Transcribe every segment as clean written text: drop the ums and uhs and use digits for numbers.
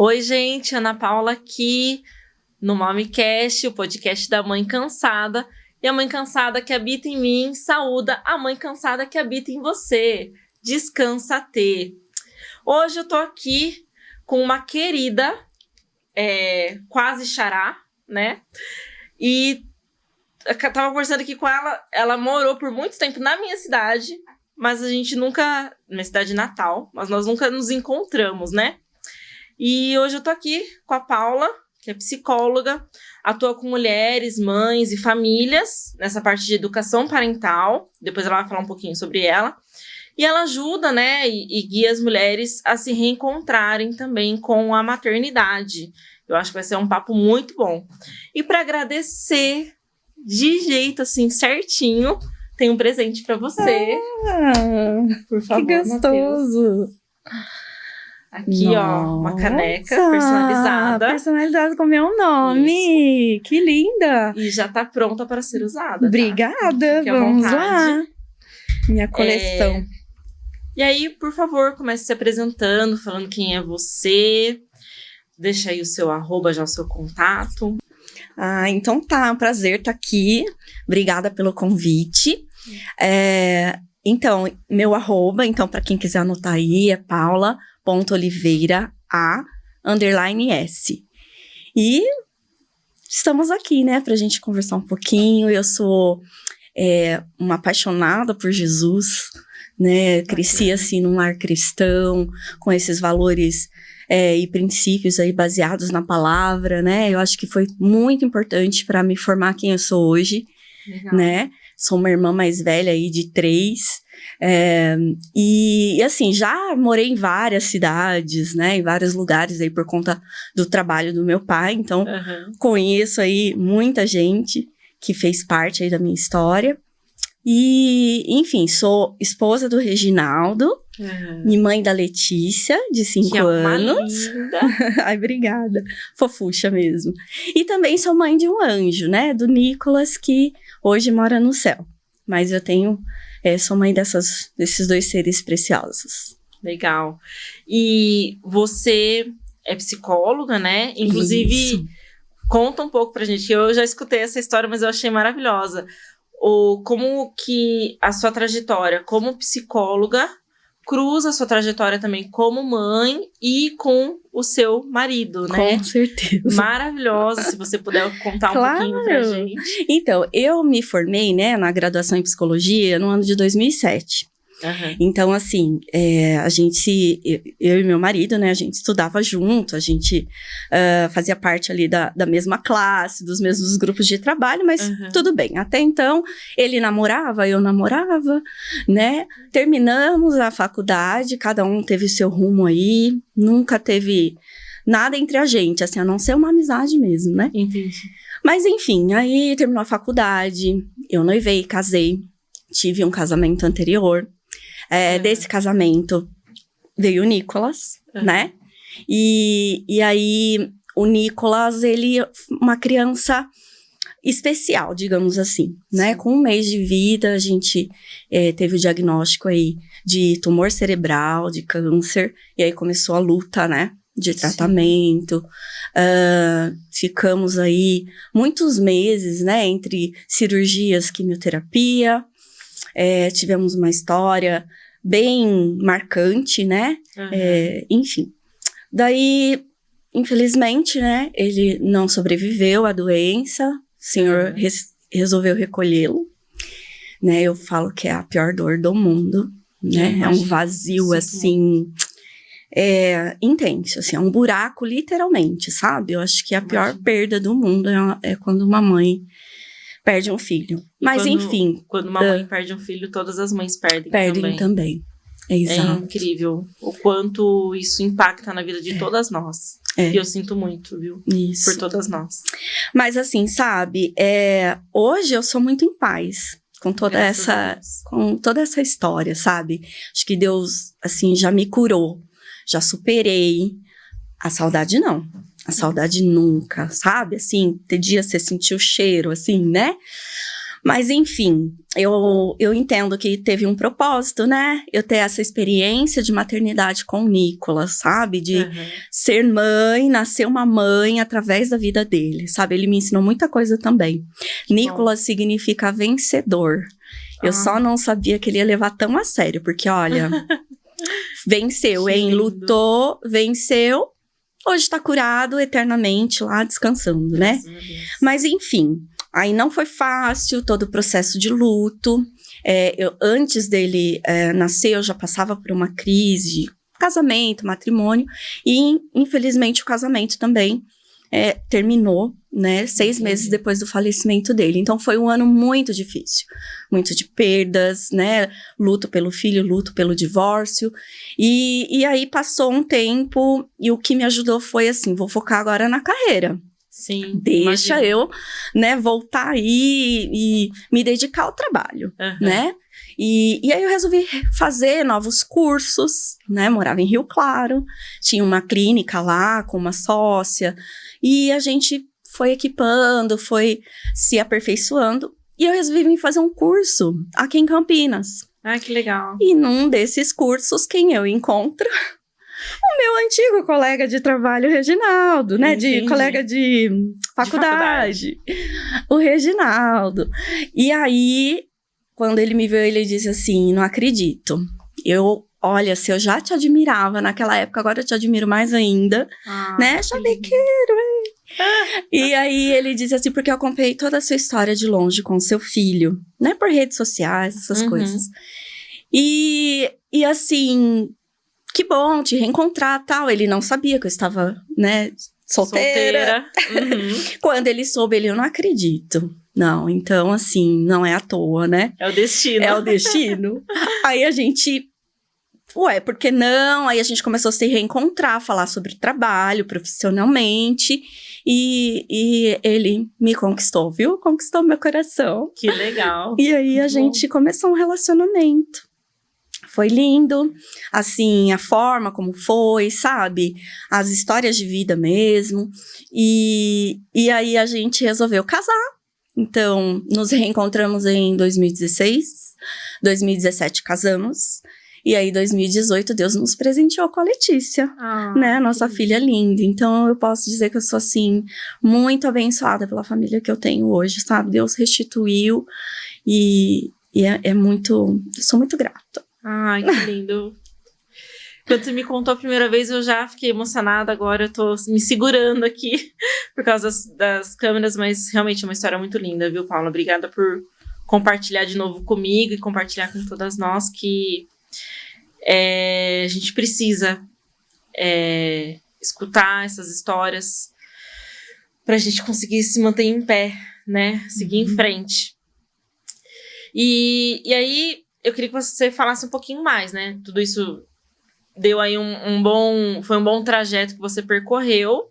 Oi, gente, Ana Paula aqui no Momcast, o podcast da mãe cansada. E a mãe cansada que habita em mim saúda a mãe cansada que habita em você. Descansa T. Hoje eu tô aqui com uma querida, quase xará, né? E eu tava conversando aqui com ela morou por muito tempo na minha cidade, mas a gente nunca, minha cidade natal, mas nós nunca nos encontramos, né? E hoje eu tô aqui com a Paula, que é psicóloga, atua com mulheres, mães e famílias nessa parte de educação parental. Depois ela vai falar um pouquinho sobre ela. E ela ajuda, né, e guia as mulheres a se reencontrarem também com a maternidade. Eu acho que vai ser um papo muito bom. E para agradecer de jeito assim certinho, tem um presente para você. Por favor, que gostoso. Mateus. Aqui, ó, uma caneca personalizada. Personalizada com meu nome. Isso. Que linda. E já tá pronta para ser usada. Obrigada, tá? Vamos lá. Minha coleção. E aí, por favor, comece se apresentando, falando quem é você. Deixa aí o seu arroba, já o seu contato. Então tá, é um prazer estar aqui. Obrigada pelo convite. Então, meu arroba, para quem quiser anotar aí, é paula.oliveira_S. E estamos aqui, né, pra gente conversar um pouquinho. Eu sou uma apaixonada por Jesus, né, cresci assim num lar cristão, com esses valores e princípios aí baseados na palavra, né, eu acho que foi muito importante para me formar quem eu sou hoje. Legal. Né, sou uma irmã mais velha aí de 3, e assim, já morei em várias cidades, né, em vários lugares aí por conta do trabalho do meu pai, então conheço aí muita gente que fez parte aí da minha história. E, enfim, sou esposa do Reginaldo, e mãe da Letícia, de 5 anos. Ai, obrigada. Fofucha mesmo. E também sou mãe de um anjo, né? Do Nicolas, que hoje mora no céu. Mas eu sou mãe desses 2 seres preciosos. Legal. E você é psicóloga, né? Inclusive, isso. Conta um pouco pra gente. Eu já escutei essa história, mas eu achei maravilhosa. Como que a sua trajetória como psicóloga cruza a sua trajetória também como mãe e com o seu marido, né? Com certeza. Maravilhosa, se você puder contar um pouquinho pra gente. Então, eu me formei, né, na graduação em psicologia no ano de 2007. Então, assim, eu e meu marido, né, a gente estudava junto, a gente fazia parte ali da mesma classe, dos mesmos grupos de trabalho, mas tudo bem. Até então, ele namorava, eu namorava, né, terminamos a faculdade, cada um teve seu rumo aí, nunca teve nada entre a gente, assim, a não ser uma amizade mesmo, né? Entendi. Mas, enfim, aí terminou a faculdade, eu noivei, casei, tive um casamento anterior. Desse casamento veio o Nicolas, né? E aí, o Nicolas, ele é uma criança especial, digamos assim, né? Com 1 mês de vida, a gente teve o diagnóstico aí de tumor cerebral, de câncer, e aí começou a luta, né? De tratamento. Ficamos aí muitos meses, né? Entre cirurgias, quimioterapia. Tivemos uma história bem marcante, né? Enfim. Daí, infelizmente, né? Ele não sobreviveu à doença. O Senhor resolveu recolhê-lo. Né? Eu falo que é a pior dor do mundo, né? É um vazio, assim, intenso, assim. É um buraco, literalmente, sabe? Eu acho que a pior perda do mundo é quando uma mãe perde um filho. Mas, enfim. Quando uma mãe perde um filho, todas as mães perdem também. Exato. É incrível o quanto isso impacta na vida de todas nós. E eu sinto muito, viu? Isso. Por todas nós. Mas, assim, sabe? Hoje eu sou muito em paz com toda essa história, sabe? Acho que Deus, assim, já me curou. Já superei. A saudade, não. A saudade nunca, sabe? Assim, ter dia você sentiu o cheiro, assim, né? Mas, enfim, eu entendo que teve um propósito, né? Eu ter essa experiência de maternidade com o Nicolas, sabe? De ser mãe, nascer uma mãe através da vida dele, sabe? Ele me ensinou muita coisa também. Nicolas significa vencedor. Eu só não sabia que ele ia levar tão a sério, porque, olha, venceu, hein? Lutou, venceu. Hoje tá curado eternamente lá, descansando, né? Mas, enfim... Aí não foi fácil, todo o processo de luto. Antes dele nascer, eu já passava por uma crise de casamento, matrimônio. E, infelizmente, o casamento também terminou, né? 6 meses depois do falecimento dele. Então, foi um ano muito difícil. Muito de perdas, né? Luto pelo filho, luto pelo divórcio. E aí, passou um tempo e o que me ajudou foi assim, vou focar agora na carreira. Sim, deixa imagino. eu, né, voltar aí e me dedicar ao trabalho, né? E aí eu resolvi fazer novos cursos, né? Morava em Rio Claro, tinha uma clínica lá com uma sócia, e a gente foi equipando, foi se aperfeiçoando, e eu resolvi vir fazer um curso aqui em Campinas. Ah, que legal. E num desses cursos, quem eu encontro? O meu antigo colega de trabalho, Reginaldo, né? De colega de faculdade. O Reginaldo. E aí, quando ele me viu, ele disse assim, não acredito. Olha, se eu já te admirava naquela época, agora eu te admiro mais ainda. Né? Chavequeiro, hein? E aí, ele disse assim, porque eu acompanhei toda a sua história de longe com seu filho. Né? Por redes sociais, essas coisas. E assim... Que bom te reencontrar, tal. Ele não sabia que eu estava, né, solteira. Quando ele soube, eu não acredito. Não, então, assim, não é à toa, né? É o destino. É o destino. Aí a gente... por que não? Aí a gente começou a se reencontrar, falar sobre trabalho profissionalmente. E ele me conquistou, viu? Conquistou meu coração. Que legal. E aí a gente começou um relacionamento. Foi lindo, assim, a forma como foi, sabe? As histórias de vida mesmo. E aí a gente resolveu casar. Então, nos reencontramos em 2016. 2017 casamos. E aí, 2018, Deus nos presenteou com a Letícia, né? Nossa filha linda. Então, eu posso dizer que eu sou, assim, muito abençoada pela família que eu tenho hoje, sabe? Deus restituiu e é muito... Eu sou muito grata. Ai, que lindo. Quando você me contou a primeira vez, eu já fiquei emocionada. Agora eu tô me segurando aqui por causa das câmeras, mas realmente é uma história muito linda, viu, Paula? Obrigada por compartilhar de novo comigo e compartilhar com todas nós que a gente precisa escutar essas histórias pra gente conseguir se manter em pé, né? Seguir em frente. E aí... Eu queria que você falasse um pouquinho mais, né? Tudo isso deu aí foi um bom trajeto que você percorreu.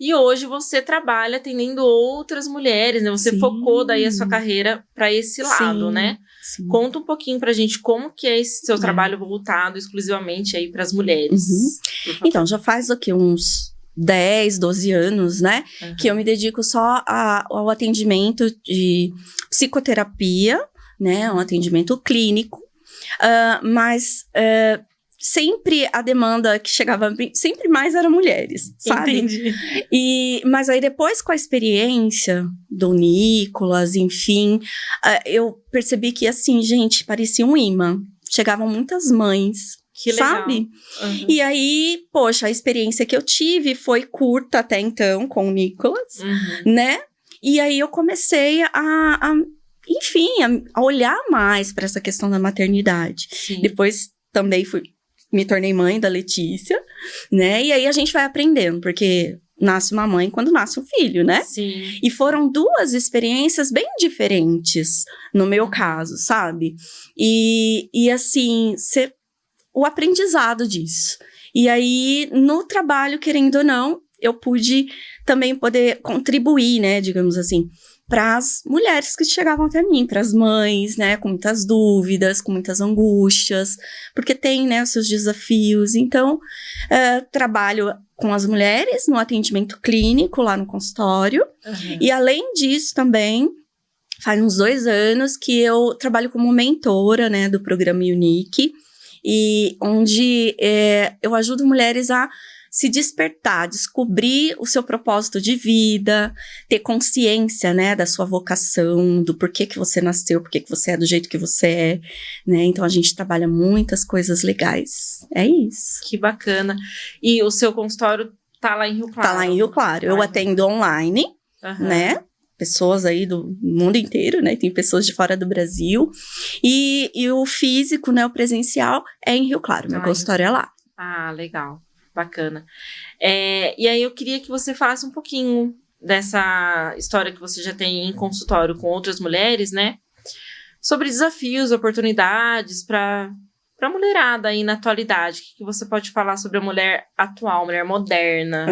E hoje você trabalha atendendo outras mulheres, né? Você focou daí a sua carreira para esse lado, né? Sim. Conta um pouquinho pra gente como que é esse seu trabalho voltado exclusivamente aí para as mulheres. Então, já faz aqui uns 10, 12 anos, né? Que eu me dedico só ao atendimento de psicoterapia, né, um atendimento clínico, mas sempre a demanda que chegava, sempre mais eram mulheres, sabe? Entendi. Mas aí depois com a experiência do Nicolas, enfim, eu percebi que assim, gente, parecia um imã, chegavam muitas mães, que legal. Sabe? E aí, poxa, a experiência que eu tive foi curta até então com o Nicolas, né? E aí eu comecei enfim, a olhar mais para essa questão da maternidade. Sim. Depois também me tornei mãe da Letícia, né? E aí a gente vai aprendendo, porque nasce uma mãe quando nasce um filho, né? Sim. E foram 2 experiências bem diferentes, no meu caso, sabe? E assim, o aprendizado disso. E aí, no trabalho, querendo ou não, eu pude também poder contribuir, né, digamos assim, para as mulheres que chegavam até mim, para as mães, né, com muitas dúvidas, com muitas angústias, porque tem, né, os seus desafios. Então, trabalho com as mulheres no atendimento clínico lá no consultório, e além disso também faz uns 2 anos que eu trabalho como mentora, né, do programa Unique, e onde eu ajudo mulheres a se despertar, descobrir o seu propósito de vida, ter consciência, né, da sua vocação, do porquê que você nasceu, porquê que você é do jeito que você é, né? Então a gente trabalha muitas coisas legais. É isso. Que bacana. E o seu consultório tá lá em Rio Claro? Tá lá em Rio Claro. Eu atendo online, né? Pessoas aí do mundo inteiro, né? Tem pessoas de fora do Brasil. E o físico, né? O presencial é em Rio Claro. Meu consultório é lá. Ah, legal. Bacana. E aí eu queria que você falasse um pouquinho dessa história que você já tem em consultório com outras mulheres, né? Sobre desafios, oportunidades para mulherada aí na atualidade. O que você pode falar sobre a mulher atual, mulher moderna?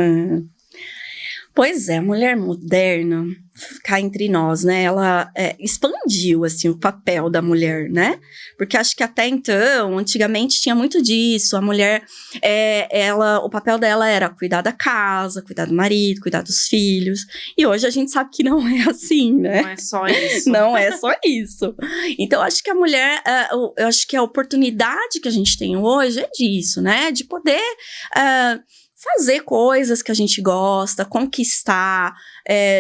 Pois é, a mulher moderna, cá entre nós, né, ela expandiu, assim, o papel da mulher, né, porque acho que até então, antigamente tinha muito disso, a mulher, o papel dela era cuidar da casa, cuidar do marido, cuidar dos filhos, e hoje a gente sabe que não é assim, né. Não é só isso. Não é só isso. Então, acho que a mulher, eu acho que a oportunidade que a gente tem hoje é disso, né, de poder fazer coisas que a gente gosta, conquistar,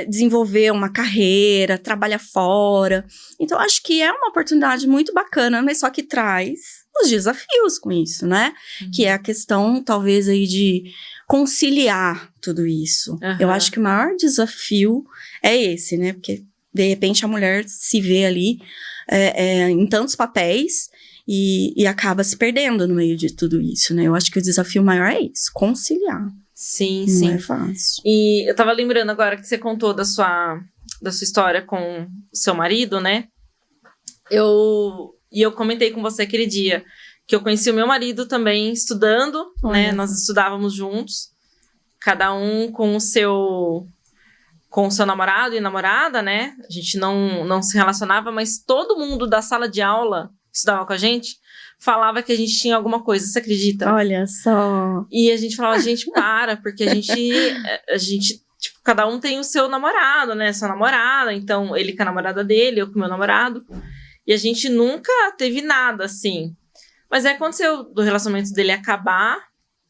desenvolver uma carreira, trabalhar fora. Então, acho que é uma oportunidade muito bacana, mas só que traz os desafios com isso, né? Que é a questão, talvez, aí de conciliar tudo isso. Eu acho que o maior desafio é esse, né? Porque, de repente, a mulher se vê ali em tantos papéis e acaba se perdendo no meio de tudo isso, né? Eu acho que o desafio maior é isso, conciliar. Sim, Não sim. é fácil. E eu tava lembrando agora que você contou da sua história com o seu marido, né? Eu comentei com você aquele dia que eu conheci o meu marido também estudando, né? Nós estudávamos juntos, cada um com o seu namorado e namorada, né? A gente não se relacionava, mas todo mundo da sala de aula que estudava com a gente falava que a gente tinha alguma coisa, você acredita? Olha só. E a gente falava, gente, porque a gente, tipo, cada um tem o seu namorado, né? Sua namorada, então ele com a namorada dele, eu com o meu namorado. E a gente nunca teve nada, assim. Mas aí aconteceu do relacionamento dele acabar,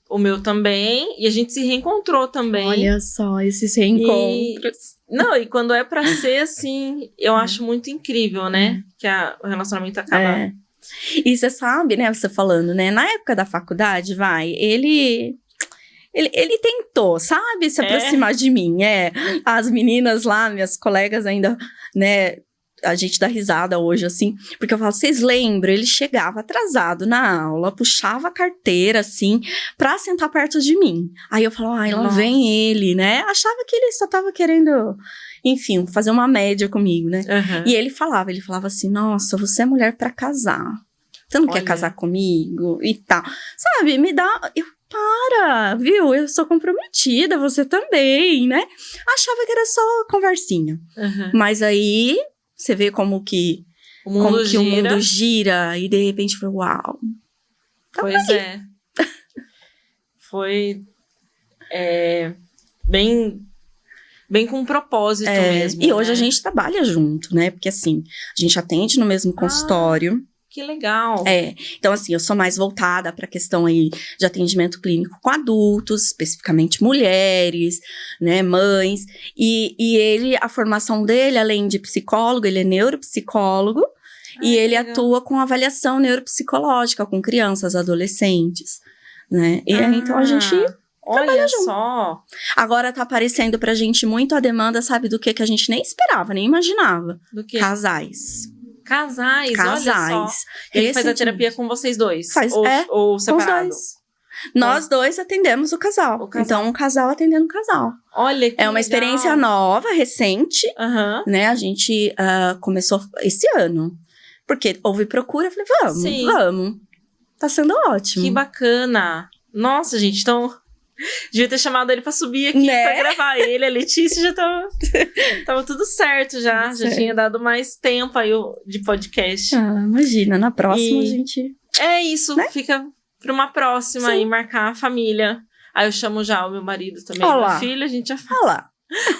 o meu também, e a gente se reencontrou também. Olha só, esses reencontros. E quando é pra ser assim, eu acho muito incrível, né? Que o relacionamento acaba. E você sabe, né, você falando, né, na época da faculdade, ele tentou, sabe, se aproximar de mim, as meninas lá, minhas colegas ainda, né, a gente dá risada hoje, assim, porque eu falo, vocês lembram? Ele chegava atrasado na aula, puxava a carteira, assim, pra sentar perto de mim. Aí eu falo, lá vem ele, né? Achava que ele só tava querendo, enfim, fazer uma média comigo, né? E ele falava assim, nossa, você é mulher pra casar. Você não quer casar comigo? E tal. Sabe, me dá... Para, viu? Eu sou comprometida, você também, né? Achava que era só conversinha. Mas aí... Você vê como que o mundo gira e de repente foi uau. Pois é. Foi bem com propósito mesmo. E hoje a gente trabalha junto, né? Porque assim, a gente atende no mesmo consultório. Que legal. Então assim, eu sou mais voltada para a questão aí de atendimento clínico com adultos, especificamente mulheres, né, mães. E ele, a formação dele, além de psicólogo, ele é neuropsicólogo. E ele atua com avaliação neuropsicológica com crianças, adolescentes, né? E então a gente trabalha junto. Só. Agora tá aparecendo pra gente muito a demanda, sabe, do que a gente nem esperava, nem imaginava. Do quê? Casais. Olha só. Ele faz a terapia com vocês dois? Ou separado? Com os dois. Nós dois atendemos o casal. Então, um casal atendendo o casal. Olha que É uma experiência nova, recente, né? A gente começou esse ano. Porque houve procura, eu falei, vamos. Tá sendo ótimo. Que bacana. Nossa, gente, então... Devia ter chamado ele pra subir aqui, pra gravar ele. A Letícia já tava tudo certo já. Já tinha dado mais tempo aí de podcast. Imagina, na próxima a gente... É isso, né? Fica pra uma próxima aí, marcar a família. Aí eu chamo já o meu marido também, meu filho, a gente já faz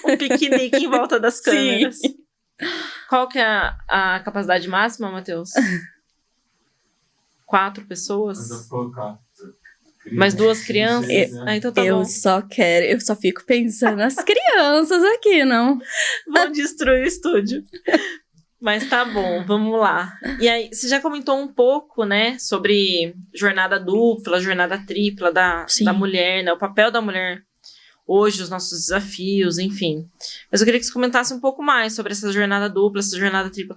um piquenique em volta das câmeras. Qual que é a capacidade máxima, Matheus? 4 pessoas? Mas eu colocar. Mais 2 crianças? Então tá bom. Eu só fico pensando nas crianças aqui, não? Vão destruir o estúdio. Mas tá bom, vamos lá. E aí, você já comentou um pouco, né, sobre jornada dupla, jornada tripla da mulher, né, o papel da mulher hoje, os nossos desafios, enfim. Mas eu queria que você comentasse um pouco mais sobre essa jornada dupla, essa jornada tripla.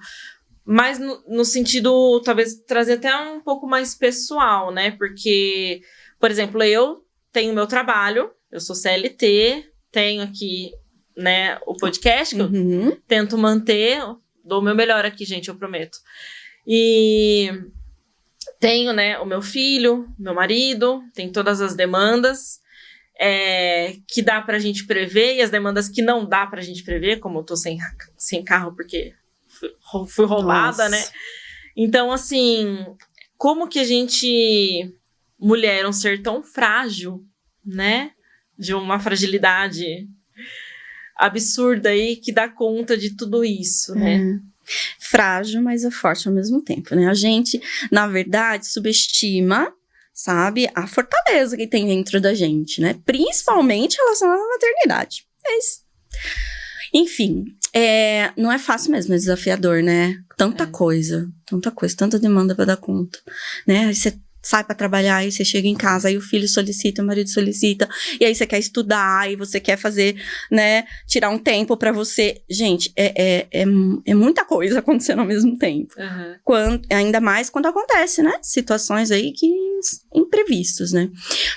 Mas no sentido, talvez, trazer até um pouco mais pessoal, né, porque, por exemplo, eu tenho meu trabalho, eu sou CLT, tenho aqui, né, o podcast que eu tento manter. Dou o meu melhor aqui, gente, eu prometo. E tenho, né, o meu filho, meu marido, tem todas as demandas que dá pra gente prever e as demandas que não dá pra gente prever, como eu tô sem carro porque fui roubada, né? Então, assim, como que a gente, mulher, um ser tão frágil, né? De uma fragilidade absurda aí, que dá conta de tudo isso, né? Frágil, mas é forte ao mesmo tempo, né? A gente, na verdade, subestima, sabe, a fortaleza que tem dentro da gente, né? Principalmente relacionada à maternidade. Enfim, não é fácil mesmo, é desafiador, né? Tanta coisa, tanta demanda pra dar conta, né? Aí você sai pra trabalhar, aí você chega em casa, aí o filho solicita, o marido solicita, e aí você quer estudar, e você quer fazer, né, tirar um tempo pra você. Gente, é muita coisa acontecendo ao mesmo tempo. Ainda mais quando acontece, né, situações aí imprevistos, né.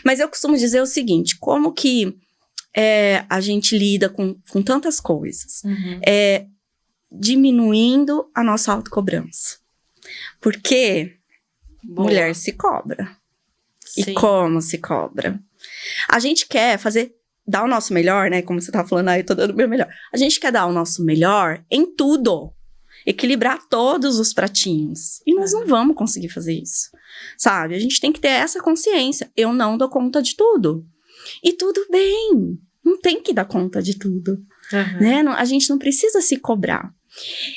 Mas eu costumo dizer o seguinte, como que a gente lida com tantas coisas? Diminuindo a nossa autocobrança. Porque mulher se cobra. Sim. E como se cobra? A gente quer dar o nosso melhor, né? Como você tava falando, eu tô dando o meu melhor. A gente quer dar o nosso melhor em tudo. Equilibrar todos os pratinhos. E nós não vamos conseguir fazer isso. Sabe? A gente tem que ter essa consciência. Eu não dou conta de tudo. E tudo bem. Não tem que dar conta de tudo. Né? A gente não precisa se cobrar.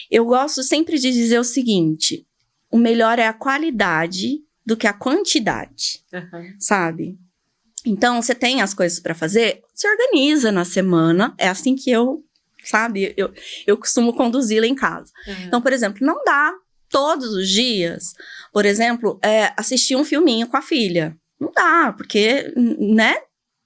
Eu gosto sempre de dizer o seguinte: o melhor é a qualidade do que a quantidade, sabe? Então, você tem as coisas pra fazer, se organiza na semana. É assim que eu costumo conduzir lá em casa. Então, por exemplo, não dá todos os dias, por exemplo, assistir um filminho com a filha. Não dá, porque, né?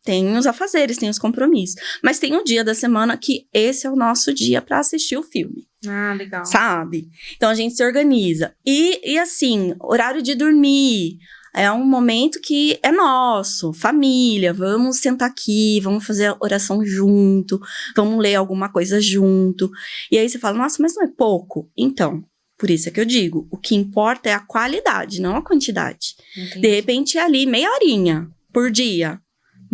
Tem os afazeres, tem os compromissos. Mas tem um dia da semana que esse é o nosso dia pra assistir o filme. Ah, legal. Sabe? Então, a gente se organiza. E assim, horário de dormir é um momento que é nosso. Família, vamos sentar aqui, vamos fazer a oração junto, vamos ler alguma coisa junto. E aí você fala, nossa, mas não é pouco? Então, por isso é que eu digo, o que importa é a qualidade, não a quantidade. Entendi. De repente, é ali meia horinha por dia.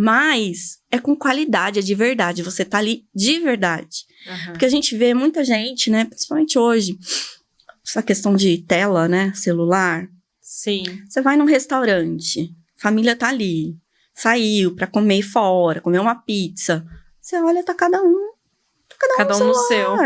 Mas é com qualidade, é de verdade. Você tá ali de verdade. Porque a gente vê muita gente, né? Principalmente hoje, essa questão de tela, né? Celular. Sim. Você vai num restaurante, família tá ali, saiu pra comer fora, comer uma pizza. Você olha, tá cada um no seu.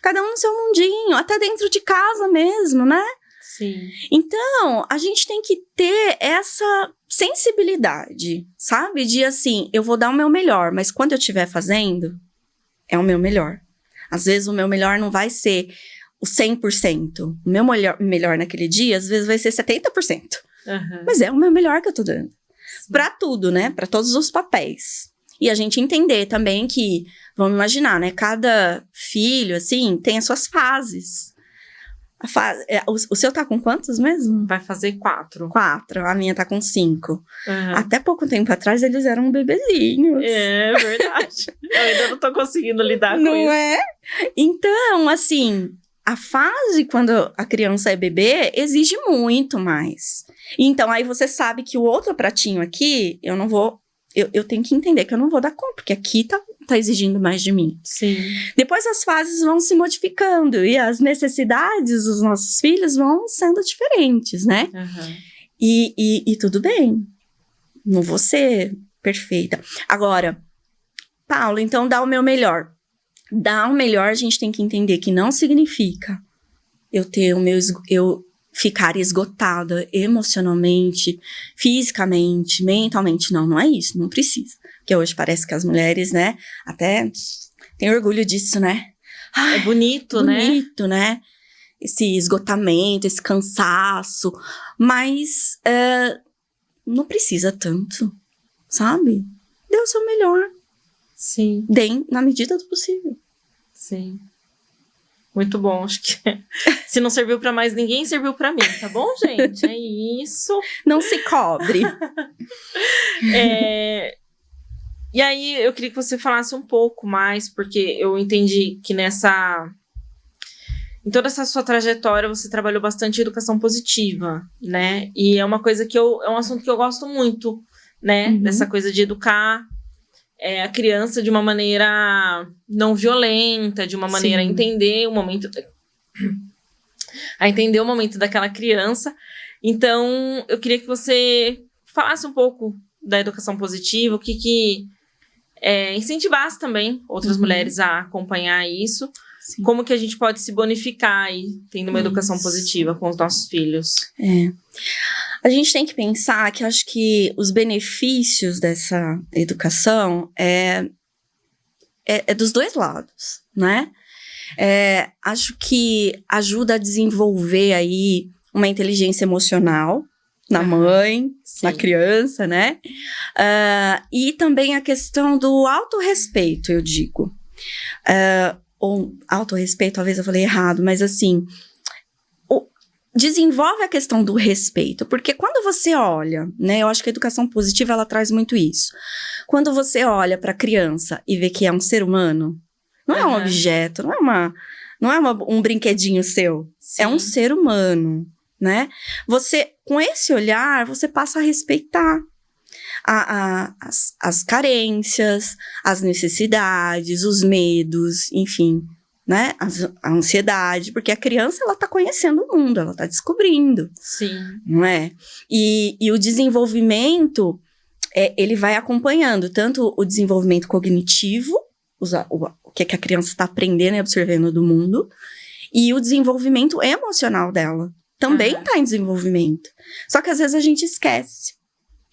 Cada um no seu mundinho, até dentro de casa mesmo, né? Sim. Então, a gente tem que ter essa sensibilidade, sabe? De assim, eu vou dar o meu melhor, mas quando eu estiver fazendo, é o meu melhor. Às vezes o meu melhor não vai ser o 100%. O meu melhor naquele dia, às vezes vai ser 70%. Mas é o meu melhor que eu tô dando. Pra tudo, né? Pra todos os papéis. E a gente entender também que, vamos imaginar, né? Cada filho, assim, tem as suas fases. O seu tá com quantos mesmo? Vai fazer 4. 4. A minha tá com 5. Até pouco tempo atrás, eles eram bebezinhos. É verdade. Eu ainda não tô conseguindo lidar com isso. Não é? Então, assim, a fase quando a criança é bebê exige muito mais. Então, aí você sabe que o outro pratinho aqui, eu não vou... Eu tenho que entender que eu não vou dar conta, porque aqui tá exigindo mais de mim. Sim. Depois as fases vão se modificando e as necessidades dos nossos filhos vão sendo diferentes, né? E tudo bem. Não vou ser perfeita. Agora, Paulo, então dá o meu melhor. dar o melhor, a gente tem que entender que não significa eu ficar esgotada emocionalmente, fisicamente, mentalmente. Não é isso, não precisa. Porque hoje parece que as mulheres, né, até têm orgulho disso, né? Ai, é bonito, né? Esse esgotamento, esse cansaço. Mas não precisa tanto, sabe? Dê o seu melhor. Sim. Dê na medida do possível. Sim. Muito bom, acho que se não serviu pra mais ninguém, serviu pra mim, tá bom, gente? É isso. Não se cobre. E aí, eu queria que você falasse um pouco mais, porque eu entendi que em toda essa sua trajetória, você trabalhou bastante em educação positiva, né? E é uma coisa é um assunto que eu gosto muito, né? Uhum. Dessa coisa de educar a criança de uma maneira não violenta, de uma maneira a entender o momento daquela criança. Então, eu queria que você falasse um pouco da educação positiva, o que incentivasse também outras mulheres a acompanhar isso. Sim. Como que a gente pode se bonificar aí, tendo uma educação positiva com os nossos filhos? A gente tem que pensar que acho que os benefícios dessa educação é dos dois lados, né? Acho que ajuda a desenvolver aí uma inteligência emocional na mãe, sim, na criança, né? E também a questão do autorrespeito, eu digo. Ou autorrespeito, talvez eu falei errado, mas assim, desenvolve a questão do respeito, porque quando você olha, né, eu acho que a educação positiva, ela traz muito isso. Quando você olha para a criança e vê que é um ser humano, não é um objeto, não é um brinquedinho seu, sim, é um ser humano, né? Você, com esse olhar, você passa a respeitar as carências, as necessidades, os medos, enfim, né? A ansiedade, porque a criança, ela tá conhecendo o mundo, ela tá descobrindo. Sim. Não é? E o desenvolvimento, ele vai acompanhando tanto o desenvolvimento cognitivo, o que a criança está aprendendo e absorvendo do mundo, e o desenvolvimento emocional dela também tá em desenvolvimento. Só que às vezes a gente esquece.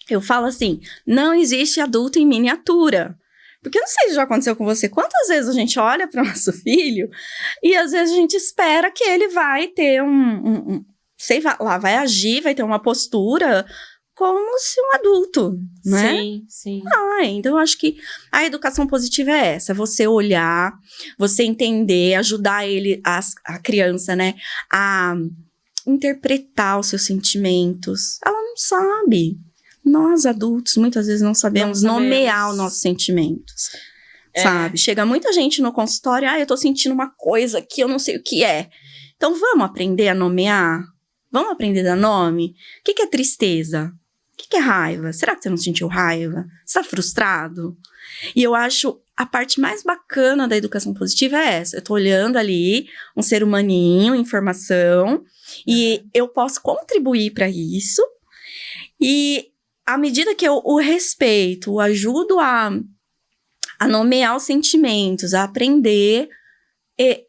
Eu falo assim, não existe adulto em miniatura. Porque eu não sei se já aconteceu com você, quantas vezes a gente olha para o nosso filho e às vezes a gente espera que ele vai ter vai agir, vai ter uma postura como se um adulto, né? Sim, sim. Então eu acho que a educação positiva é essa, você olhar, você entender, ajudar a criança, né, a interpretar os seus sentimentos. Ela não sabe. Nós, adultos, muitas vezes não sabemos nomear os nossos sentimentos, sabe? Chega muita gente no consultório, eu tô sentindo uma coisa que eu não sei o que é. Então, vamos aprender a nomear? Vamos aprender a dar nome? O que é tristeza? O que é raiva? Será que você não sentiu raiva? Você tá frustrado? E eu acho a parte mais bacana da educação positiva é essa. Eu tô olhando ali um ser humaninho em formação e eu posso contribuir para isso. E à medida que eu o respeito, o ajudo a nomear os sentimentos, a aprender,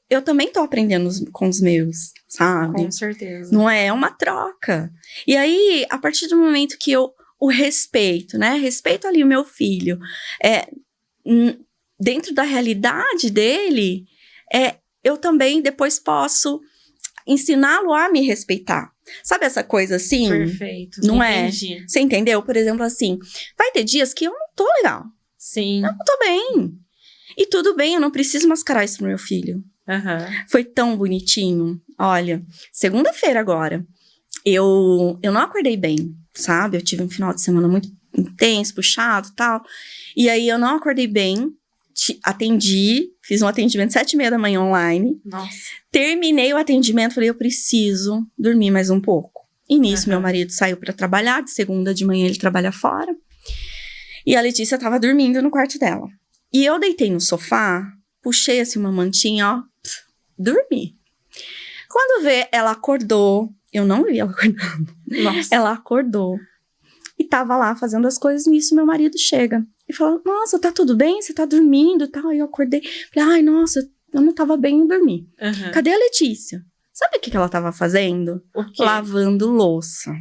eu também tô aprendendo com os meus, sabe? Com certeza. Não é uma troca. E aí, a partir do momento que eu o respeito, né? Respeito ali o meu filho, dentro da realidade dele, eu também depois posso ensiná-lo a me respeitar. Sabe essa coisa assim? Perfeito. Não entendi. é? Você entendeu? Por exemplo, assim, vai ter dias que eu não tô legal. Sim. Eu não tô bem. E tudo bem, eu não preciso mascarar isso pro meu filho. Foi tão bonitinho. Olha, segunda-feira agora, eu não acordei bem, sabe? Eu tive um final de semana muito intenso, puxado e tal. E aí eu não acordei bem. Atendi, fiz um atendimento 7h30 da manhã online. Nossa. Terminei o atendimento, falei, eu preciso dormir mais um pouco. E nisso, meu marido saiu pra trabalhar, de segunda de manhã ele trabalha fora. E a Letícia tava dormindo no quarto dela. E eu deitei no sofá, puxei assim uma mantinha, ó, dormi. Quando vê, ela acordou. Eu não vi ela acordando. Nossa. Ela acordou. E tava lá fazendo as coisas, nisso meu marido chega. e falava, nossa, tá tudo bem? Você tá dormindo e tal? Aí eu acordei, falei, ai, nossa, eu não tava bem, eu dormi. Cadê a Letícia? Sabe o que ela tava fazendo? O quê? Lavando louça.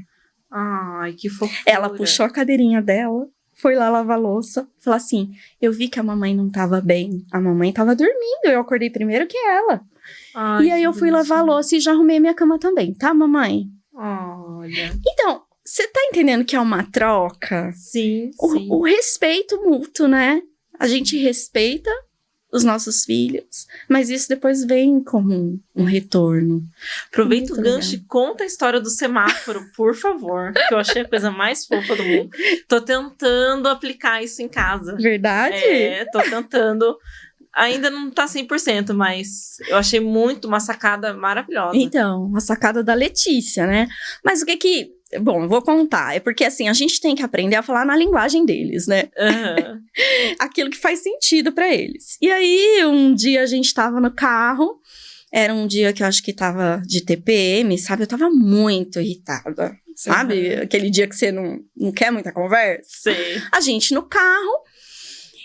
Ai, que fofura. Ela puxou a cadeirinha dela, foi lá lavar louça, falou assim, eu vi que a mamãe não tava bem, a mamãe tava dormindo, eu acordei primeiro que ela. Ai, e aí eu fui lavar a louça e já arrumei minha cama também, tá, mamãe? Olha. Então, você tá entendendo que é uma troca? Sim, sim. O respeito mútuo, né? A gente respeita os nossos filhos, mas isso depois vem como um retorno. Aproveita o gancho e conta a história do semáforo, por favor, que eu achei a coisa mais fofa do mundo. Tô tentando aplicar isso em casa. Verdade? Tô tentando. Ainda não tá 100%, mas eu achei muito uma sacada maravilhosa. Então, a sacada da Letícia, né? Mas o que... Bom, eu vou contar. É porque, assim, a gente tem que aprender a falar na linguagem deles, né? Aquilo que faz sentido pra eles. E aí, um dia a gente tava no carro. Era um dia que eu acho que tava de TPM, sabe? Eu tava muito irritada, sabe? Aquele dia que você não quer muita conversa. Sim. A gente no carro.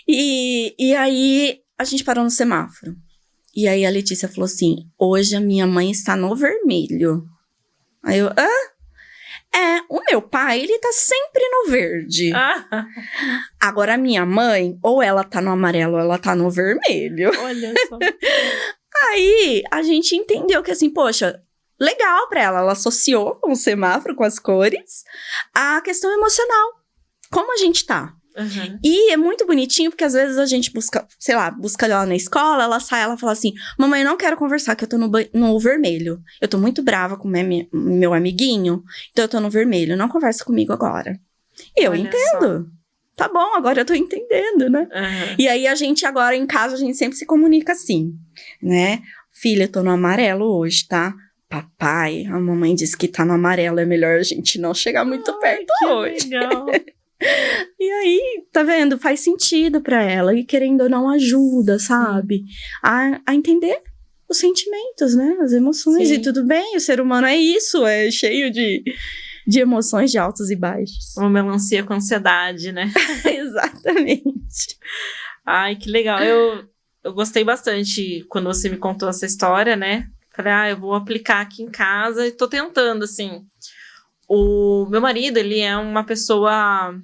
E aí, a gente parou no semáforo. E aí, a Letícia falou assim, hoje a minha mãe está no vermelho. Aí eu, o meu pai, ele tá sempre no verde. Agora, a minha mãe, ou ela tá no amarelo, ou ela tá no vermelho. Olha só. Aí, a gente entendeu que, assim, poxa, legal pra ela. Ela associou com o semáforo, com as cores, a questão emocional. Como a gente tá. E é muito bonitinho, porque às vezes a gente busca, sei lá, busca ela na escola, ela sai, ela fala assim, mamãe, eu não quero conversar, que eu tô no vermelho. Eu tô muito brava com meu amiguinho, então eu tô no vermelho, não conversa comigo agora. E eu entendo. Tá bom, agora eu tô entendendo, né? E aí a gente agora, em casa, a gente sempre se comunica assim, né? Filha, eu tô no amarelo hoje, tá? Papai, a mamãe disse que tá no amarelo, é melhor a gente não chegar muito perto hoje. Legal. E aí, tá vendo? Faz sentido pra ela. E querendo ou não, ajuda, sabe? A entender os sentimentos, né? As emoções. Sim. E tudo bem, o ser humano é isso. É cheio de emoções de altos e baixos. Uma melancia com ansiedade, né? Exatamente. Ai, que legal. Eu gostei bastante quando você me contou essa história, né? Falei, eu vou aplicar aqui em casa. E tô tentando, assim... O meu marido, ele é uma pessoa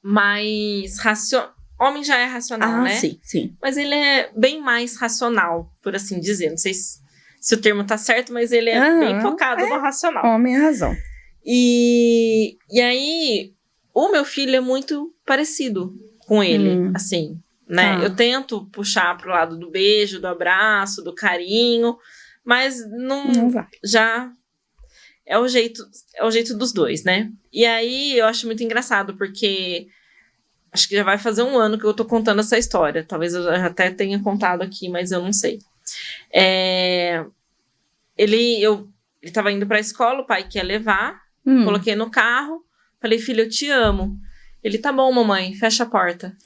mais racional. Homem já é racional, né? Sim, sim. Mas ele é bem mais racional, por assim dizer. Não sei se o termo tá certo, mas ele é bem focado no racional. Homem é razão. E aí, o meu filho é muito parecido com ele, assim, né? Eu tento puxar pro lado do beijo, do abraço, do carinho, mas não vai. Já... É o jeito dos dois, né? E aí, eu acho muito engraçado, porque acho que já vai fazer 1 ano que eu tô contando essa história. Talvez eu já até tenha contado aqui, mas eu não sei. Ele tava indo pra escola, o pai quer levar, coloquei no carro, falei, filho, eu te amo. Ele, tá bom, mamãe, fecha a porta.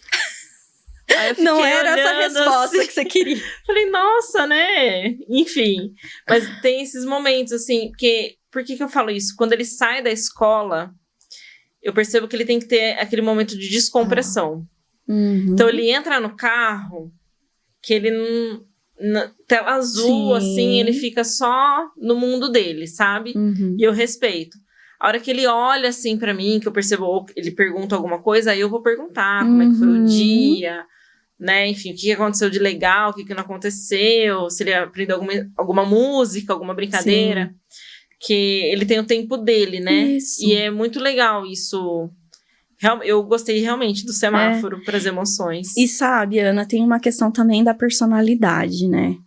Aí eu não era essa resposta assim, que você queria. Falei, nossa, né? Enfim, mas tem esses momentos, assim, porque... Por que eu falo isso? Quando ele sai da escola, eu percebo que ele tem que ter aquele momento de descompressão. Então, ele entra no carro, que ele na tela azul, assim, ele fica só no mundo dele, sabe? E eu respeito. A hora que ele olha, assim, pra mim, que eu percebo, ou ele pergunta alguma coisa, aí eu vou perguntar como é que foi o dia, né? Enfim, o que aconteceu de legal, o que não aconteceu, se ele aprendeu alguma música, alguma brincadeira. Que ele tem o tempo dele, né? Isso. E é muito legal isso. Eu gostei realmente do semáforo para as emoções. E sabe, Ana, tem uma questão também da personalidade, né?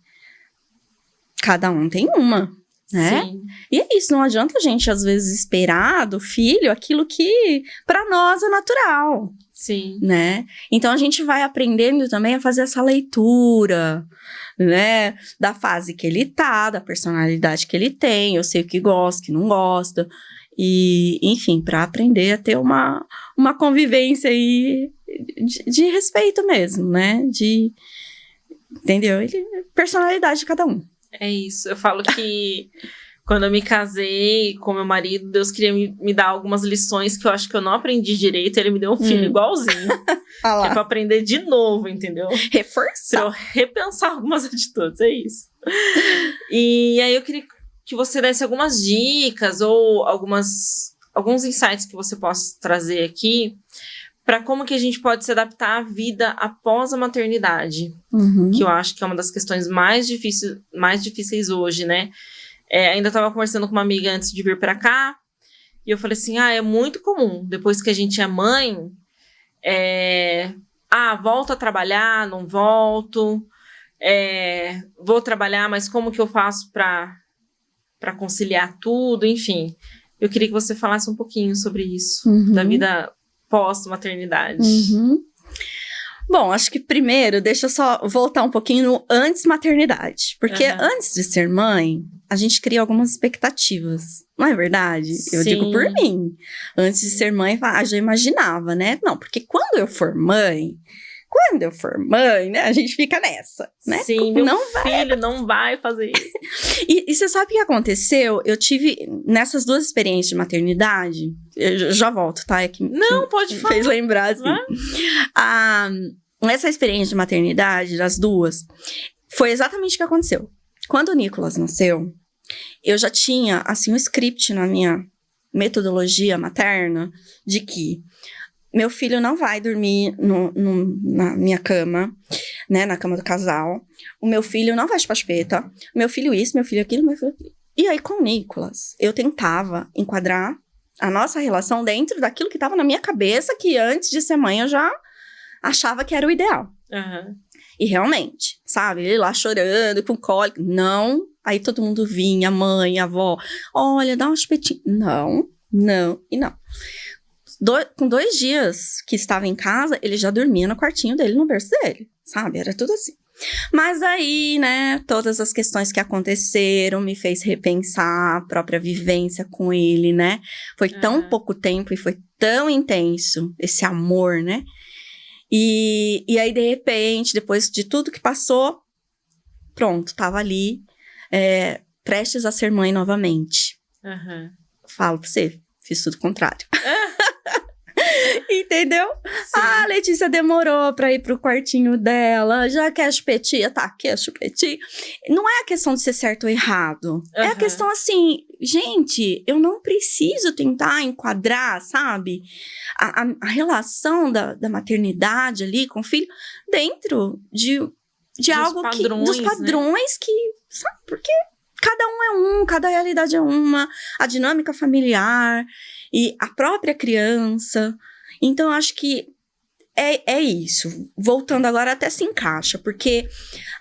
Cada um tem uma, né? Sim. E é isso, não adianta a gente, às vezes, esperar do filho aquilo que para nós é natural. Sim. Né? Então, a gente vai aprendendo também a fazer essa leitura, né? Da fase que ele tá, da personalidade que ele tem. Eu sei o que gosta, o que não gosta. E, enfim, para aprender a ter uma convivência aí de respeito mesmo, né? Entendeu? Personalidade de cada um. É isso. Eu falo que Quando eu me casei com meu marido, Deus queria me dar algumas lições que eu acho que eu não aprendi direito. Ele me deu um filho igualzinho. Ah lá. Que é pra aprender de novo, entendeu? Reforçar. Pra eu repensar algumas atitudes, é isso. E aí eu queria que você desse algumas dicas ou alguns insights que você possa trazer aqui para como que a gente pode se adaptar à vida após a maternidade. Que eu acho que é uma das questões mais difíceis hoje, né? Ainda estava conversando com uma amiga antes de vir para cá, e eu falei assim, é muito comum, depois que a gente é mãe, volto a trabalhar, não volto, vou trabalhar, mas como que eu faço para conciliar tudo, enfim. Eu queria que você falasse um pouquinho sobre isso, da vida pós-maternidade. Bom, acho que primeiro, deixa eu só voltar um pouquinho no antes-maternidade. Porque antes de ser mãe, a gente cria algumas expectativas. Não é verdade? Eu digo por mim. Antes de ser mãe, eu já imaginava, né? Não, porque quando eu for mãe, né? A gente fica nessa, né? Sim, meu filho não vai fazer isso. E você sabe o que aconteceu? Eu tive, nessas 2 experiências de maternidade, eu já volto, tá? Não, pode falar. Fez lembrar, assim. Nessa experiência de maternidade, das 2, foi exatamente o que aconteceu. Quando o Nicolas nasceu, eu já tinha, assim, um script na minha metodologia materna de que meu filho não vai dormir na minha cama, né, na cama do casal. O meu filho não vai chupar chupeta. Meu filho isso, meu filho aquilo, meu filho aquilo. E aí, com o Nicolas, eu tentava enquadrar a nossa relação dentro daquilo que estava na minha cabeça, que antes de ser mãe eu já achava que era o ideal. E realmente, sabe? Ele lá chorando, com cólica. Não. Aí todo mundo vinha, a mãe, a avó. Olha, dá um chupetinho. Não. E não. Com 2 dias que estava em casa, ele já dormia no quartinho dele, no berço dele. Sabe? Era tudo assim. Mas aí, né, todas as questões que aconteceram me fez repensar a própria vivência com ele, né? Foi tão pouco tempo e foi tão intenso esse amor, né? E aí, de repente, depois de tudo que passou, pronto, tava ali, prestes a ser mãe novamente. Falo pra você, fiz tudo contrário. Entendeu? Sim. A Letícia demorou pra ir pro quartinho dela, já quer chupetinha, tá, quer chupetinha. Não é a questão de ser certo ou errado. É a questão assim, gente, eu não preciso tentar enquadrar, sabe? A relação da maternidade ali com o filho dentro de algo dos padrões, né? Que, sabe, porque cada um é cada realidade é uma, a dinâmica familiar e a própria criança. Então, eu acho que é isso. Voltando agora, até se encaixa, porque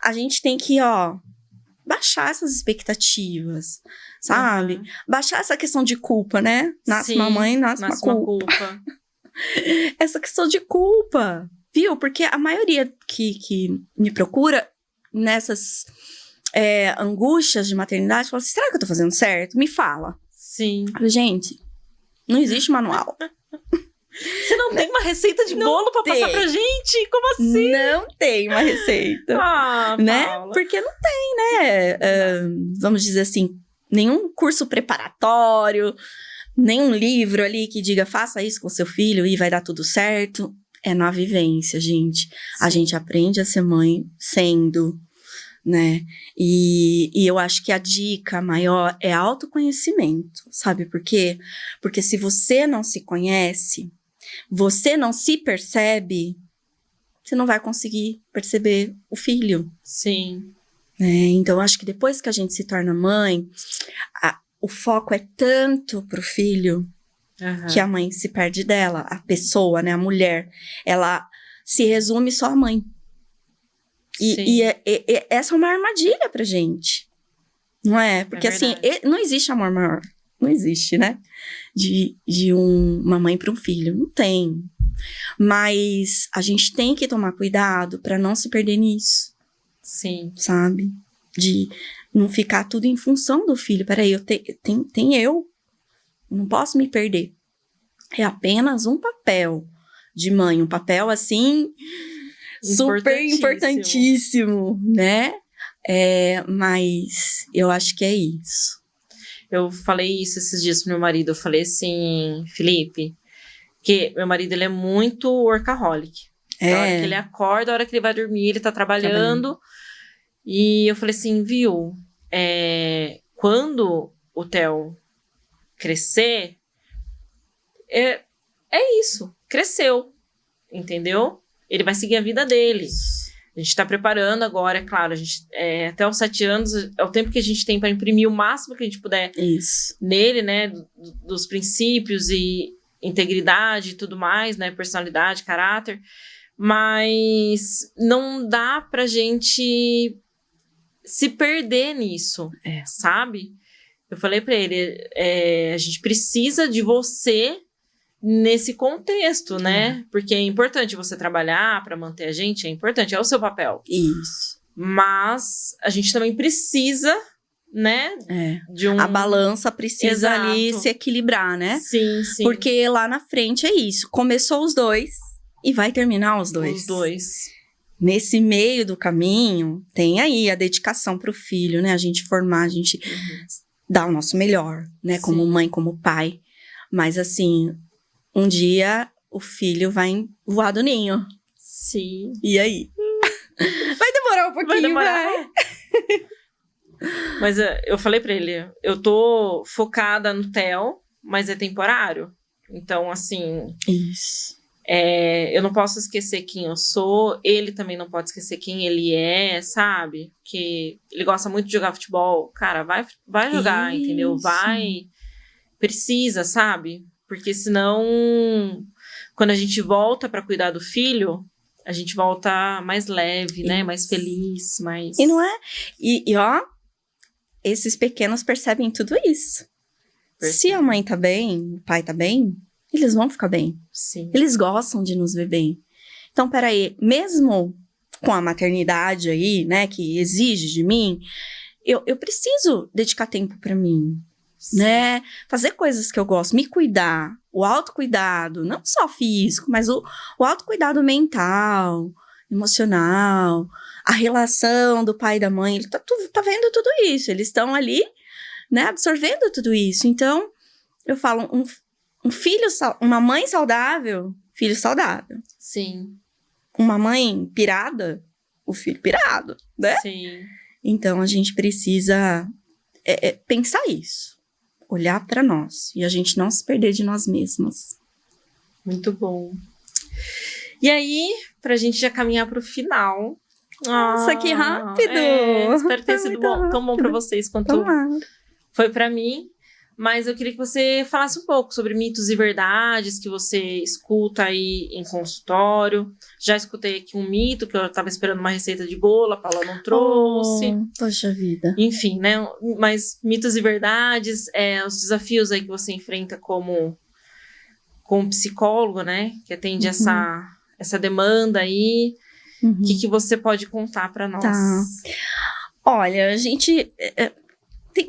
a gente tem que, baixar essas expectativas, sabe? Baixar essa questão de culpa, né? Nasce uma mãe, nasce uma culpa. Essa questão de culpa, viu? Porque a maioria que me procura nessas angústias de maternidade, fala assim, será que eu tô fazendo certo? Me fala. Sim. Gente, não existe manual. Você não tem uma receita de bolo pra passar pra gente? Como assim? Não tem uma receita. Né? Paula. Porque não tem, né? Vamos dizer assim, nenhum curso preparatório, nenhum livro ali que diga faça isso com seu filho e vai dar tudo certo. É na vivência, gente. Sim. A gente aprende a ser mãe sendo, né? E eu acho que a dica maior é autoconhecimento, sabe por quê? Porque se você não se conhece, você não se percebe, você não vai conseguir perceber o filho. Sim. Então, eu acho que depois que a gente se torna mãe, o foco é tanto pro filho que a mãe se perde dela. A pessoa, né, a mulher, ela se resume só à mãe. E essa é uma armadilha pra gente, não é? Porque assim, não existe amor maior. Não existe, né? De uma mãe para um filho. Não tem. Mas a gente tem que tomar cuidado para não se perder nisso. Sim. Sabe? De não ficar tudo em função do filho. Peraí, tem eu. Não posso me perder. É apenas um papel de mãe. Um papel, assim, super importantíssimo, né? Mas eu acho que é isso. Eu falei isso esses dias pro meu marido. Eu falei assim, Felipe, que meu marido, ele é muito workaholic. A hora que ele acorda, a hora que ele vai dormir, ele tá trabalhando. E eu falei assim, viu, quando o Theo crescer, é isso, cresceu, entendeu? Ele vai seguir a vida dele. A gente tá preparando agora, é claro, a gente, até os 7 anos, é o tempo que a gente tem para imprimir o máximo que a gente puder nele, né, dos princípios e integridade e tudo mais, né, personalidade, caráter, mas não dá pra gente se perder nisso, sabe? Eu falei pra ele, a gente precisa de você nesse contexto, né? Porque é importante você trabalhar pra manter a gente, é importante, é o seu papel. Isso. Mas a gente também precisa, né? A balança precisa ali se equilibrar, né? Sim, sim. Porque lá na frente é isso. Começou os dois e vai terminar os dois. Os dois. Nesse meio do caminho, tem aí a dedicação pro filho, né? A gente formar, a gente dar o nosso melhor, né? Sim. Como mãe, como pai. Mas assim, um dia o filho vai voar do ninho. Sim. E aí? Vai demorar um pouquinho, vai. Demorar. Mas eu falei pra ele, eu tô focada no Theo, mas é temporário. Então, assim... Isso. Eu não posso esquecer quem eu sou, ele também não pode esquecer quem ele é, sabe? Que ele gosta muito de jogar futebol. Cara, vai jogar, entendeu? Precisa, sabe? Porque senão, quando a gente volta pra cuidar do filho, a gente volta mais leve, né? Mais feliz, mais... E não é... E ó, esses pequenos percebem tudo isso. Se a mãe tá bem, o pai tá bem... Eles vão ficar bem. Sim. Eles gostam de nos ver bem. Então, peraí, mesmo com a maternidade aí, né, que exige de mim, eu preciso dedicar tempo pra mim, né? Fazer coisas que eu gosto, me cuidar, o autocuidado, não só físico, mas o autocuidado mental, emocional, a relação do pai e da mãe, ele tá vendo tudo isso, eles estão ali, né, absorvendo tudo isso. Então, eu falo, uma mãe saudável, filho saudável. Sim. Uma mãe pirada, o filho pirado, né? Sim. Então, a gente precisa pensar isso. Olhar pra nós. E a gente não se perder de nós mesmas. Muito bom. E aí, pra gente já caminhar pro final... Nossa, que rápido! Espero que tenha sido tão bom pra vocês quanto foi pra mim. Mas eu queria que você falasse um pouco sobre mitos e verdades que você escuta aí em consultório. Já escutei aqui um mito, que eu estava esperando uma receita de bolo, a Paula não trouxe. Poxa vida. Enfim, né? Mas mitos e verdades, os desafios aí que você enfrenta como psicólogo, né? Que atende essa demanda aí. O que você pode contar para nós? Tá. Olha, a gente...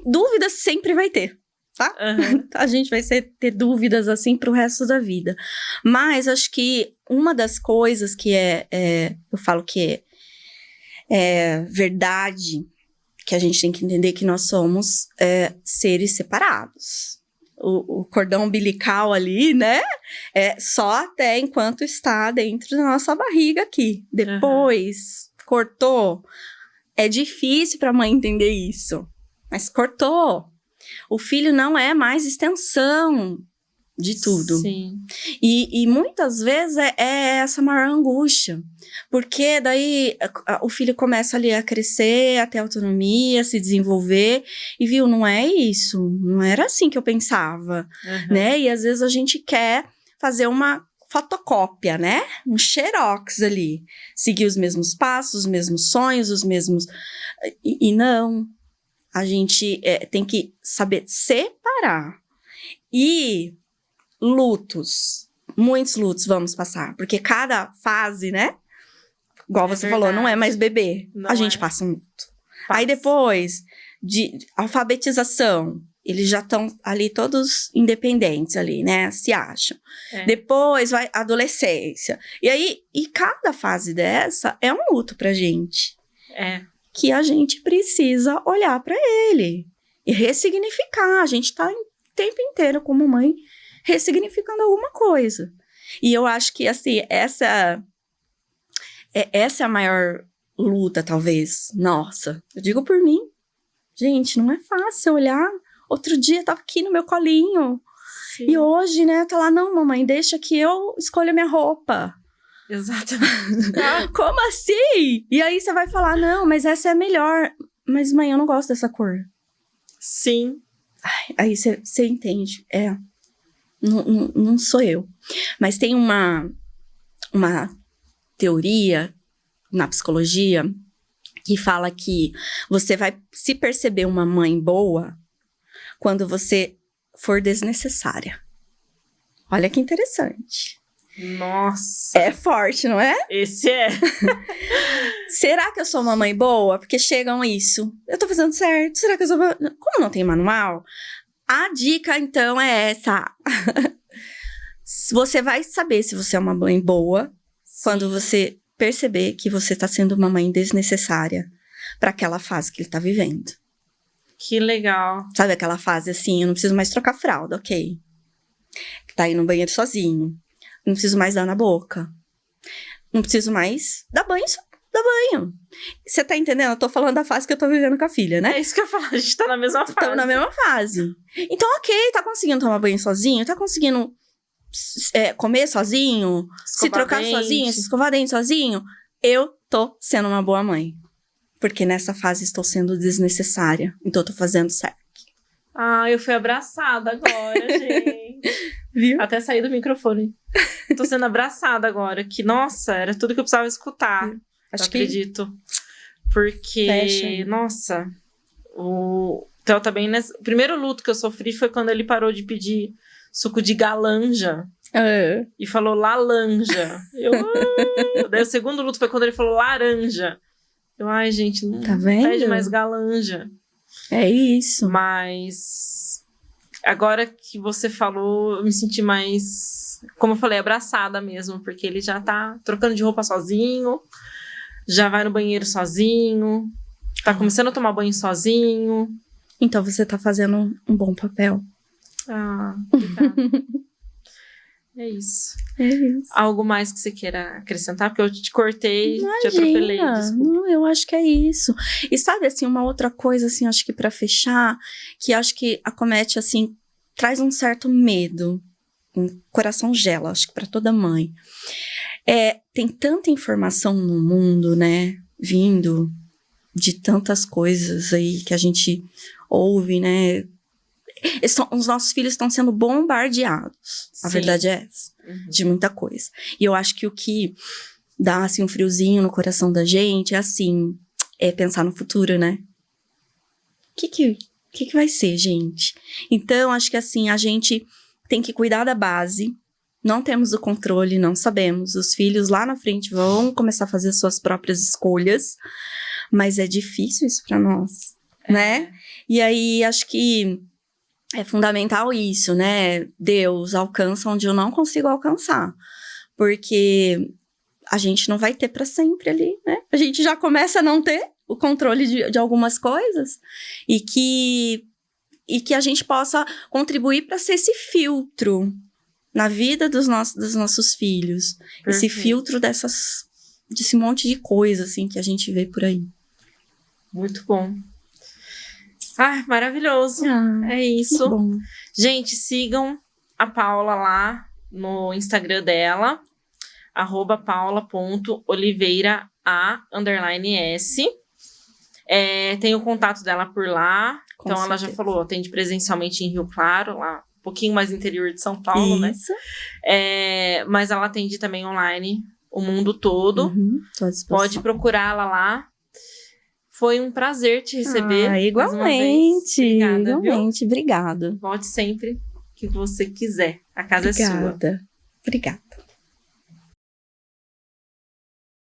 dúvidas sempre vai ter. Tá? A gente vai ter dúvidas assim pro resto da vida. Mas acho que uma das coisas que eu falo que é verdade, que a gente tem que entender que nós somos seres separados. O cordão umbilical ali, né? É só até enquanto está dentro da nossa barriga aqui. Depois, cortou. É difícil pra mãe entender isso. Mas cortou. O filho não é mais extensão de tudo. Sim. E muitas vezes é essa maior angústia. Porque daí o filho começa ali a crescer, a ter autonomia, a se desenvolver. E viu, não é isso. Não era assim que eu pensava. Né? E às vezes a gente quer fazer uma fotocópia, né? Um xerox ali. Seguir os mesmos passos, os mesmos sonhos, os mesmos... E não... A gente tem que saber separar. E lutos, muitos lutos vamos passar. Porque cada fase, né? Igual você falou, não é mais bebê. A gente passa um luto. Aí depois, de alfabetização, eles já estão ali todos independentes ali, né? Se acham. Depois vai adolescência. E aí, cada fase dessa é um luto pra gente. Que a gente precisa olhar para ele. E ressignificar. A gente tá o tempo inteiro como mãe ressignificando alguma coisa. E eu acho que, assim, essa é a maior luta, talvez. Nossa, eu digo por mim. Gente, não é fácil olhar. Outro dia tava aqui no meu colinho. Sim. E hoje, né, tá lá, não, mamãe, deixa que eu escolho minha roupa. Exatamente. Como assim? E aí você vai falar, não, mas essa é a melhor. Mas, mãe, eu não gosto dessa cor. Sim. Aí você entende. Não sou eu. Mas tem uma teoria na psicologia que fala que você vai se perceber uma mãe boa quando você for desnecessária. Olha que interessante. Nossa. É forte, não é? Esse é. Será que eu sou uma mãe boa? Porque chegam isso. Eu tô fazendo certo. Será que eu sou uma... Como não tem manual, a dica, então, é essa. Você vai saber se você é uma mãe boa quando você perceber que você tá sendo uma mãe desnecessária para aquela fase que ele tá vivendo. Que legal. Sabe aquela fase assim, eu não preciso mais trocar fralda, ok. Tá aí no banheiro sozinho. Não preciso mais dar na boca. Não preciso mais dar banho. Você tá entendendo? Eu tô falando da fase que eu tô vivendo com a filha, né? É isso que eu ia falar, a gente tá na mesma fase. Estamos na mesma fase. Então, ok, tá conseguindo tomar banho sozinho? Tá conseguindo comer sozinho? Se trocar sozinho? Se escovar dente sozinho? Eu tô sendo uma boa mãe. Porque nessa fase estou sendo desnecessária. Então eu tô fazendo certo. Ah, eu fui abraçada agora, gente. Viu? Até saí do microfone. Tô sendo abraçada agora. Que, nossa, era tudo que eu precisava escutar. Acho acredito. Porque, fecha. Nossa, o Theo tá bem nessa... O primeiro luto que eu sofri foi quando ele parou de pedir suco de galanja. E falou laranja. Daí o segundo luto foi quando ele falou laranja. Ai, gente, não tá vendo? Pede mais galanja. É isso. Mas agora que você falou, eu me senti mais, como eu falei, abraçada mesmo, porque ele já tá trocando de roupa sozinho, já vai no banheiro sozinho, tá começando a tomar banho sozinho. Então você tá fazendo um bom papel. Ah, obrigada. É isso. Algo mais que você queira acrescentar? Porque eu te cortei, te atropelei. Desculpa. Não, eu acho que é isso. E sabe, assim, uma outra coisa, assim, acho que pra fechar, que acho que acomete, assim, traz um certo medo. Um coração gela, acho que pra toda mãe. Tem tanta informação no mundo, né? Vindo de tantas coisas aí que a gente ouve, né? Os nossos filhos estão sendo bombardeados. Sim. A verdade é essa. De muita coisa. E eu acho que o que dá, assim, um friozinho no coração da gente é pensar no futuro, né? O que vai ser, gente? Então, acho que, assim, a gente tem que cuidar da base. Não temos o controle, não sabemos. Os filhos lá na frente vão começar a fazer suas próprias escolhas. Mas é difícil isso pra nós, né? E aí, acho que é fundamental isso, né? Deus alcança onde eu não consigo alcançar. Porque a gente não vai ter para sempre ali, né? A gente já começa a não ter o controle de algumas coisas. E que a gente possa contribuir para ser esse filtro na vida dos nossos filhos. Perfeito. Esse filtro desse monte de coisa, assim, que a gente vê por aí. Muito bom. Ah, maravilhoso. É isso. Bom. Gente, sigam a Paula lá no Instagram dela, @paula.oliveira_s. Tem o contato dela por lá. Com então, certeza. Ela já falou, atende presencialmente em Rio Claro, lá um pouquinho mais interior de São Paulo, isso. Né? Mas ela atende também online o mundo todo. Tô à disposição. Pode procurá-la lá. Foi um prazer te receber. Igualmente. Obrigada, igualmente. Obrigada. Volte sempre que você quiser. A casa é sua. Obrigada.